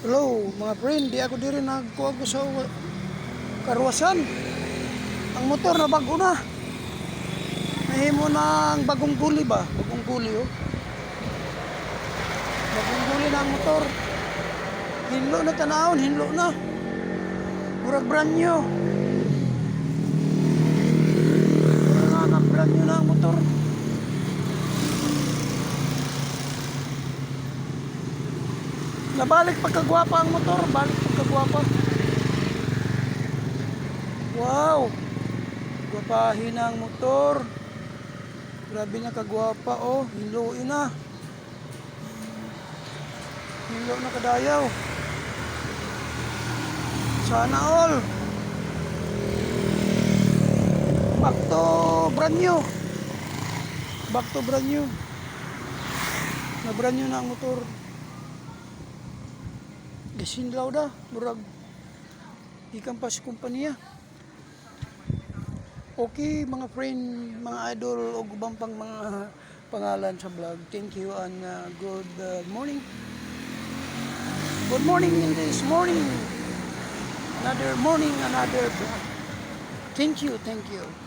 Hello, mga friend, di ako diri nagkuha ko sa karwasan. Ang motor na bago na. Nahimo na ang bagong guli ba? Bagong guli oh. Bagong guli na ang motor. Hinlo na tanawon, hinlo na. Murag brand new. Murag brand new na ang motor. Nabalik pagkagwapa ang motor, balik pagkagwapa. Wow! Gwapahin na ang motor. Grabe na kagwapa oh, hinluin na. Hinlo na kadayaw. Sana all. Back to brand new. Back to brand new. Na brand new na ang motor. Gisinlaw da, murag ikan pa sa kumpanya. Okay mga friend, mga idol o gubang pang mga pangalan sa vlog. Thank you and good morning. Good morning in this morning. Another morning, another vlog. Thank you, thank you.